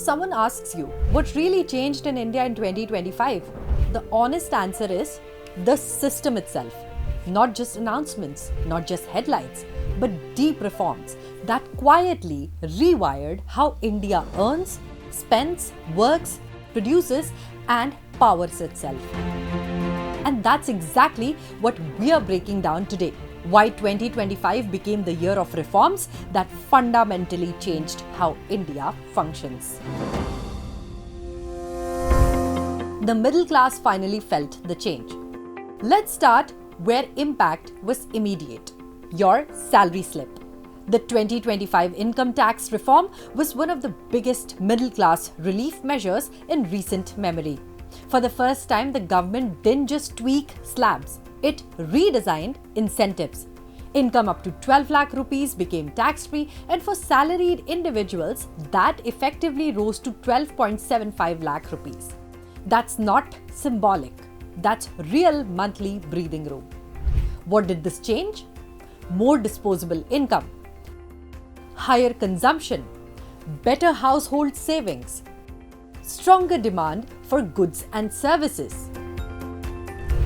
someone asks you, what really changed in India in 2025? The honest answer is the system itself. Not just announcements, not just headlines, but deep reforms that quietly rewired how India earns, spends, works, produces, and powers itself. And that's exactly what we are breaking down today. Why 2025 became the year of reforms that fundamentally changed how India functions. The middle class finally felt the change. Let's start where impact was immediate: your salary slip. The 2025 income tax reform was one of the biggest middle class relief measures in recent memory. For the first time, the government didn't just tweak slabs, it redesigned incentives. Income up to 12 lakh rupees became tax-free, and for salaried individuals, that effectively rose to 12.75 lakh rupees. That's not symbolic, that's real monthly breathing room. What did this change? More disposable income, higher consumption, better household savings, stronger demand for goods and services.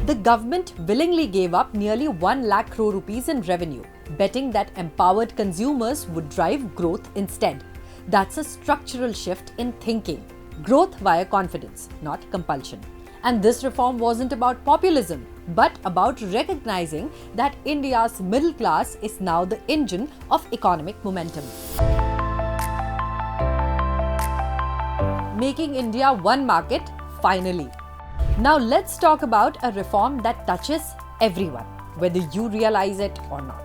The government willingly gave up nearly 1 lakh crore rupees in revenue, betting that empowered consumers would drive growth instead. That's a structural shift in thinking. Growth via confidence, not compulsion. And this reform wasn't about populism, but about recognizing that India's middle class is now the engine of economic momentum. Making India one market, finally. Now let's talk about a reform that touches everyone, whether you realize it or not.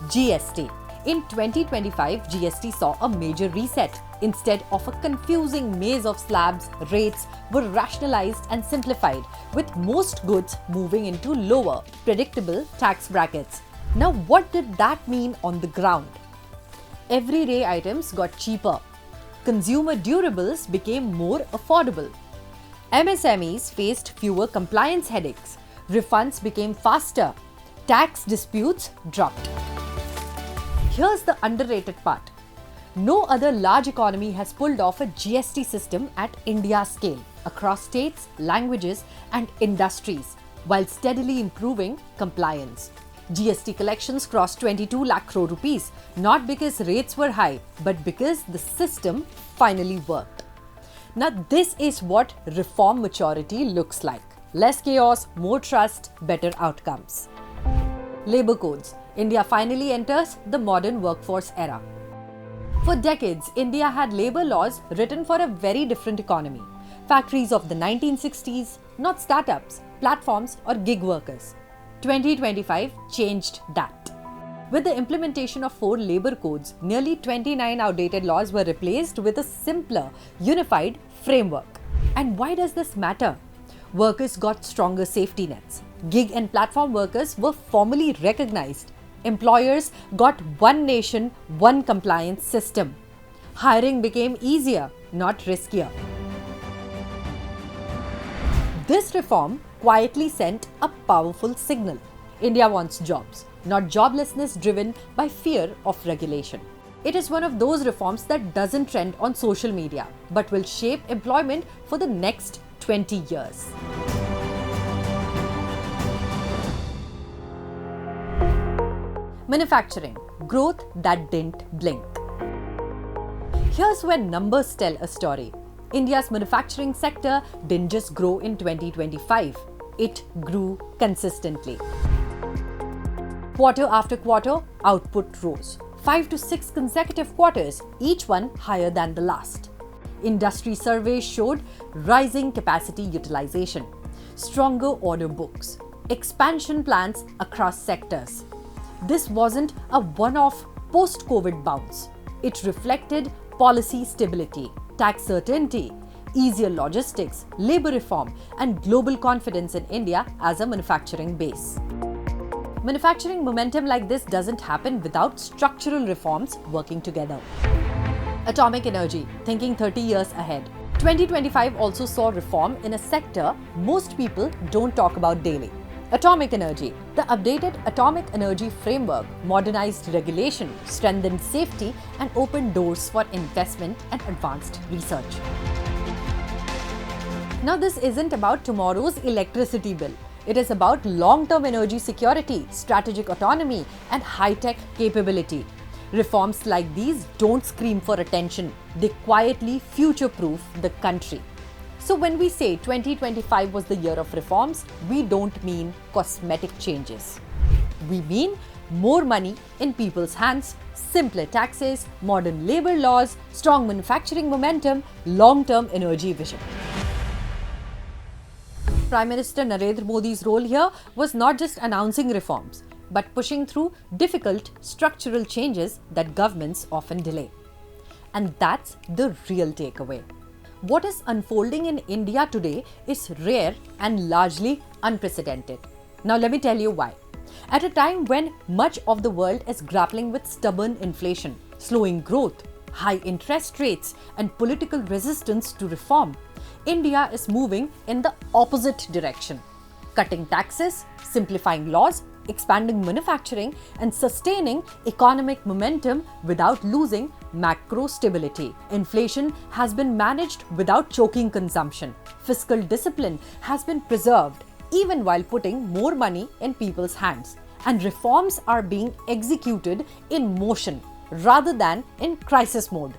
GST. In 2025, GST saw a major reset. Instead of a confusing maze of slabs, rates were rationalized and simplified, with most goods moving into lower, predictable tax brackets. Now, what did that mean on the ground? Everyday items got cheaper. Consumer durables became more affordable. MSMEs faced fewer compliance headaches. Refunds became faster. Tax disputes dropped. Here's the underrated part. No other large economy has pulled off a GST system at India's scale, across states, languages, and industries, while steadily improving compliance. GST collections crossed 22 lakh crore rupees, not because rates were high, but because the system finally worked. Now, this is what reform maturity looks like. Less chaos, more trust, better outcomes. Labor codes. India finally enters the modern workforce era. For decades, India had labor laws written for a very different economy. Factories of the 1960s, not startups, platforms, or gig workers. 2025 changed that. With the implementation of 4 labor codes, nearly 29 outdated laws were replaced with a simpler, unified framework. And why does this matter? Workers got stronger safety nets. Gig and platform workers were formally recognized. Employers got one nation, one compliance system. Hiring became easier, not riskier. This reform quietly sent a powerful signal. India wants jobs, not joblessness driven by fear of regulation. It is one of those reforms that doesn't trend on social media, but will shape employment for the next 20 years. Manufacturing, growth that didn't blink. Here's where numbers tell a story. India's manufacturing sector didn't just grow in 2025, it grew consistently. Quarter after quarter, output rose. 5 to 6 consecutive quarters, each one higher than the last. Industry surveys showed rising capacity utilization, stronger order books, expansion plans across sectors. This wasn't a one-off post-COVID bounce. It reflected policy stability, tax certainty, easier logistics, labor reform, and global confidence in India as a manufacturing base. Manufacturing momentum like this doesn't happen without structural reforms working together. Atomic energy, thinking 30 years ahead. 2025 also saw reform in a sector most people don't talk about daily: Atomic energy. The updated Atomic Energy Framework modernized regulation, strengthened safety, and opened doors for investment and advanced research. Now, this isn't about tomorrow's electricity bill. It is about long-term energy security, strategic autonomy, and high-tech capability. Reforms like these don't scream for attention. They quietly future-proof the country. So when we say 2025 was the year of reforms, we don't mean cosmetic changes. We mean more money in people's hands, simpler taxes, modern labor laws, strong manufacturing momentum, long-term energy vision. Prime Minister Narendra Modi's role here was not just announcing reforms, but pushing through difficult structural changes that governments often delay. And that's the real takeaway. What is unfolding in India today is rare and largely unprecedented. Now let me tell you why. At a time when much of the world is grappling with stubborn inflation, slowing growth, high interest rates, and political resistance to reform, India is moving in the opposite direction. Cutting taxes, simplifying laws, expanding manufacturing, and sustaining economic momentum without losing macro stability. Inflation has been managed without choking consumption. Fiscal discipline has been preserved even while putting more money in people's hands. And reforms are being executed in motion rather than in crisis mode.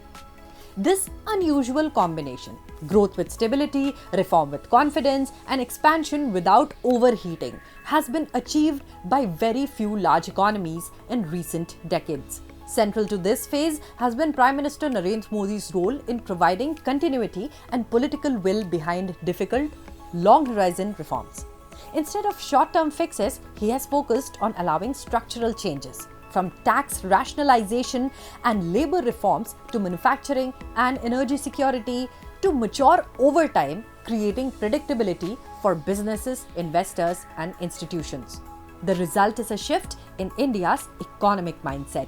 This unusual combination, growth with stability, reform with confidence, and expansion without overheating, has been achieved by very few large economies in recent decades. Central to this phase has been Prime Minister Narendra Modi's role in providing continuity and political will behind difficult, long-horizon reforms. Instead of short-term fixes, he has focused on allowing structural changes, from tax rationalisation and labour reforms to manufacturing and energy security to mature over time, creating predictability for businesses, investors, and institutions. The result is a shift in India's economic mindset,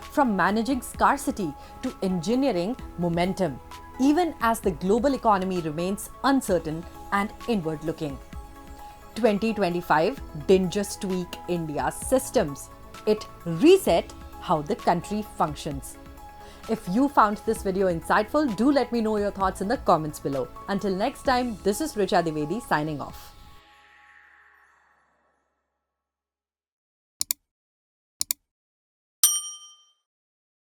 from managing scarcity to engineering momentum, even as the global economy remains uncertain and inward-looking. 2025 didn't just tweak India's systems. It reset how the country functions. If you found this video insightful, do let me know your thoughts in the comments below. Until next time, this is Richa Dwivedi signing off.